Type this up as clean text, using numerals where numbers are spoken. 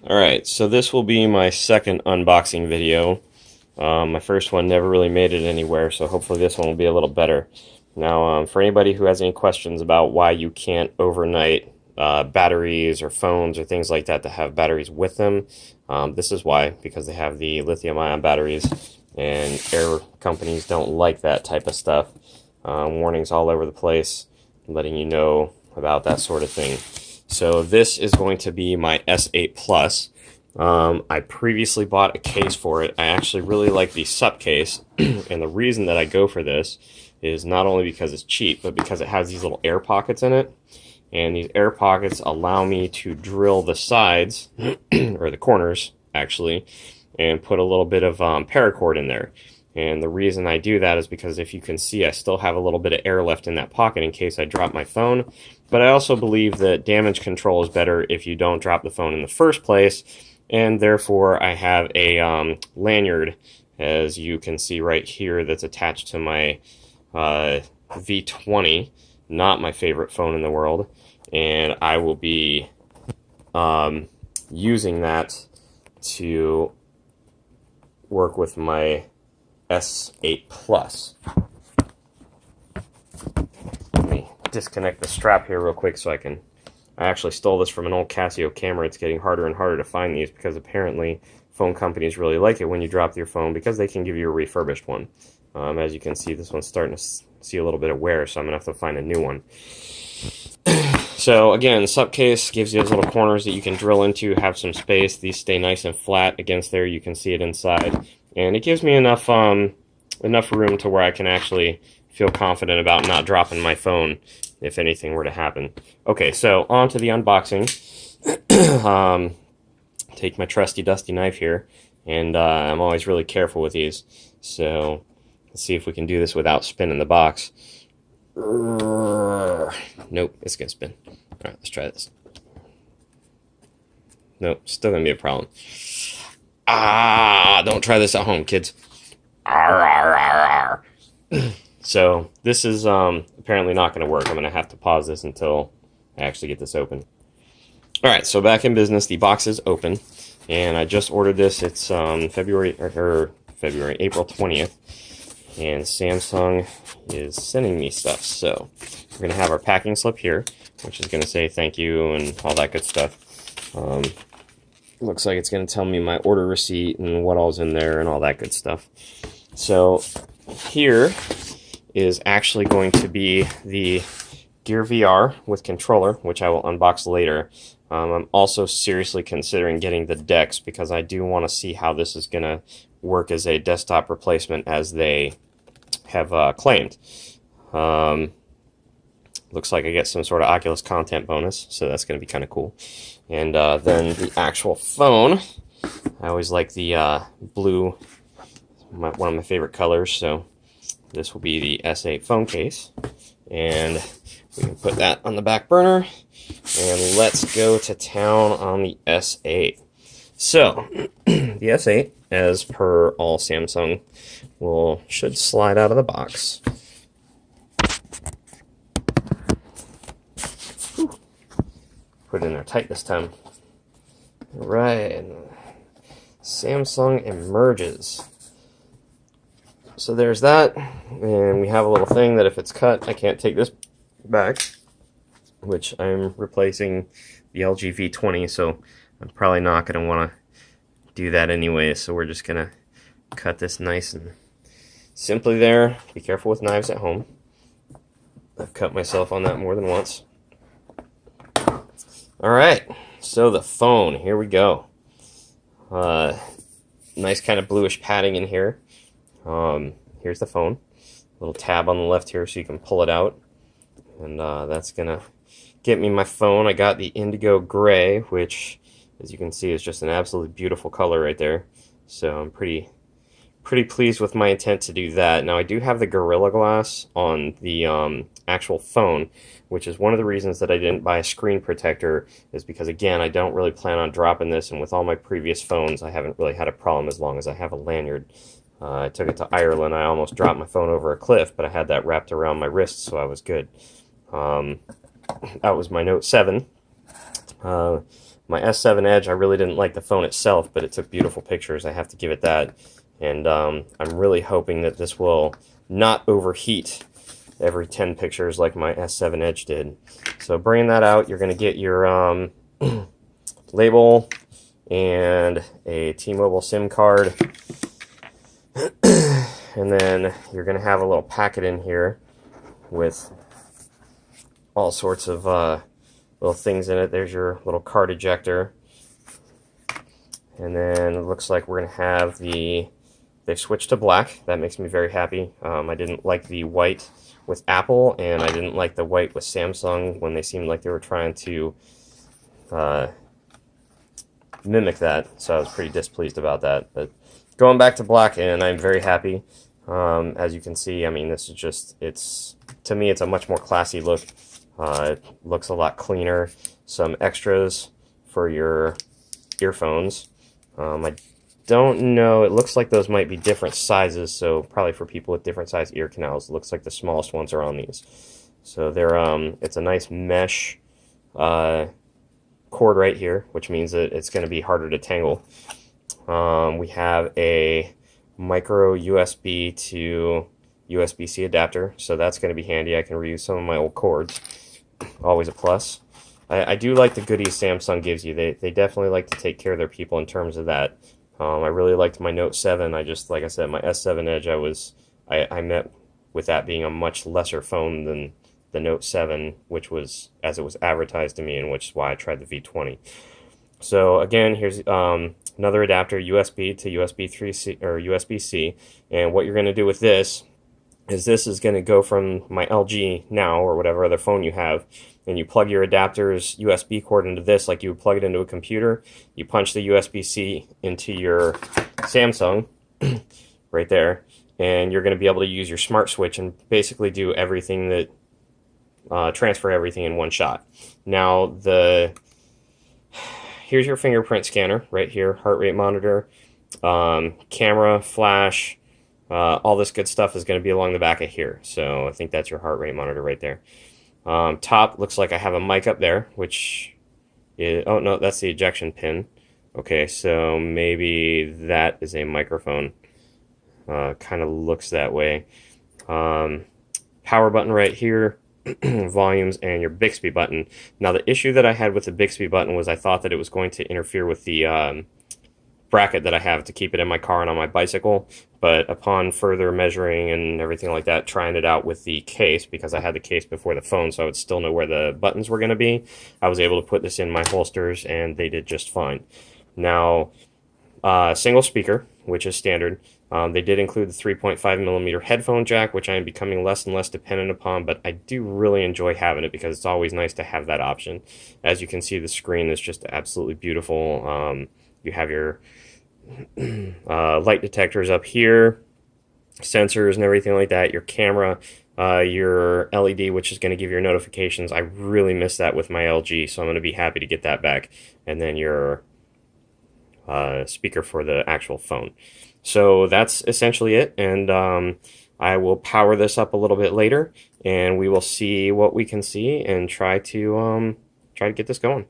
Alright, so this will be my second unboxing video. My first one never really made it anywhere, so hopefully this one will be a little better. Now, for anybody who has any questions about why you can't overnight batteries or phones or things like that to have batteries with them, this is why, because they have the lithium-ion batteries, and air companies don't like that type of stuff. Warnings all over the place, letting you know about that sort of thing. So this is going to be my S8 Plus. I previously bought a case for it. I actually really like the SUP case, and the reason that I go for this is not only because it's cheap, but because it has these little air pockets in it. And these air pockets allow me to drill the sides, or the corners, actually, and put a little bit of paracord in there. And the reason I do that is because if you can see, I still have a little bit of air left in that pocket in case I drop my phone. But I also believe that damage control is better if you don't drop the phone in the first place. And therefore, I have a lanyard, as you can see right here, that's attached to my V20, not my favorite phone in the world. And I will be using that to work with my S8 Plus. Let me disconnect the strap here real quick so I actually stole this from an old Casio camera. It's getting harder and harder to find these because apparently phone companies really like it when you drop your phone because they can give you a refurbished one. As you can see, this one's starting to see a little bit of wear, so I'm going to have to find a new one. So again, the SUP case gives you those little corners that you can drill into, have some space. These stay nice and flat against there. You can see it inside. And it gives me enough room to where I can actually feel confident about not dropping my phone if anything were to happen. Okay, so on to the unboxing. Take my trusty dusty knife here, and I'm always really careful with these. So let's see if we can do this without spinning the box. Nope, it's gonna spin. Alright, let's try this. Nope, still gonna be a problem. Don't try this at home, kids. So this is apparently not going to work. I'm going to have to pause this until I actually get this open. Alright, so back in business. The box is open, and I just ordered this. It's April 20th, and Samsung is sending me stuff. So we're going to have our packing slip here, which is going to say thank you and all that good stuff. Looks like it's going to tell me my order receipt and what all's in there and all that good stuff. So here is actually going to be the Gear VR with controller, which I will unbox later. I'm also seriously considering getting the DeX because I do want to see how this is going to work as a desktop replacement as they have claimed. Looks like I get some sort of Oculus content bonus, so that's going to be kind of cool. And then the actual phone, I always like the blue, one of my favorite colors, so this will be the S8 phone case. And we can put that on the back burner, and let's go to town on the S8. So, the S8, as per all Samsung, should slide out of the box. Put it in there tight this time. Right. Samsung emerges. So there's that. And we have a little thing that if it's cut, I can't take this back, which I'm replacing the LG V20, so I'm probably not going to want to do that anyway. So we're just going to cut this nice and simply there. Be careful with knives at home. I've cut myself on that more than once. Alright, so the phone, here we go. Nice kind of bluish padding in here. Here's the phone. Little tab on the left here so you can pull it out. And that's going to get me my phone. I got the indigo gray, which, as you can see, is just an absolutely beautiful color right there. So I'm pretty pleased with my intent to do that. Now I do have the Gorilla Glass on the actual phone, which is one of the reasons that I didn't buy a screen protector, is because, again, I don't really plan on dropping this, and with all my previous phones I haven't really had a problem as long as I have a lanyard. I took it to Ireland. I almost dropped my phone over a cliff, but I had that wrapped around my wrist, so I was good. That was my Note 7. My S7 Edge, I really didn't like the phone itself, but it took beautiful pictures. I have to give it that. And I'm really hoping that this will not overheat every 10 pictures like my S7 Edge did. So bringing that out, you're going to get your label and a T-Mobile SIM card. And then you're going to have a little packet in here with all sorts of little things in it. There's your little card ejector. And then it looks like we're going to have they switched to black. That makes me very happy. I didn't like the white with Apple, and I didn't like the white with Samsung when they seemed like they were trying to mimic that. So I was pretty displeased about that. But going back to black, and I'm very happy. As you can see, I mean, this is just, to me, it's a much more classy look. It looks a lot cleaner. Some extras for your earphones. I don't know, it looks like those might be different sizes, so probably for people with different size ear canals. It looks like the smallest ones are on these. So they're it's a nice mesh cord right here, which means that it's going to be harder to tangle. We have a micro USB to USB-C adapter, so that's going to be handy. I can reuse some of my old cords. Always a plus. I do like the goodies Samsung gives you. They definitely like to take care of their people in terms of that. I really liked my Note 7. Like I said, my S7 Edge, I met with that being a much lesser phone than the Note 7, which was as it was advertised to me, and which is why I tried the V20. So again, here's another adapter, USB to USB 3C or USB-C, and what you're going to do with this is going to go from my LG Now or whatever other phone you have, and you plug your adapter's USB cord into this like you would plug it into a computer. You punch the USB-C into your Samsung right there, and you're going to be able to use your smart switch and basically do everything that transfer everything in one shot. Now here's your fingerprint scanner right here, heart rate monitor, camera, flash, all this good stuff is going to be along the back of here. So I think that's your heart rate monitor right there. Top looks like I have a mic up there, which is, oh no, that's the ejection pin. Okay, so maybe that is a microphone. Kind of looks that way. Power button right here. Volumes, and your Bixby button. Now the issue that I had with the Bixby button was I thought that it was going to interfere with the bracket that I have to keep it in my car and on my bicycle, but upon further measuring and everything like that, trying it out with the case, because I had the case before the phone so I would still know where the buttons were going to be, I was able to put this in my holsters and they did just fine. Now single speaker, which is standard. They did include the 3.5mm headphone jack, which I am becoming less and less dependent upon, but I do really enjoy having it because it's always nice to have that option. As you can see, the screen is just absolutely beautiful. You have your light detectors up here, sensors and everything like that, your camera, your LED, which is going to give your notifications. I really miss that with my LG, so I'm going to be happy to get that back. And then your speaker for the actual phone. So that's essentially it, and I will power this up a little bit later, and we will see what we can see and try to get this going.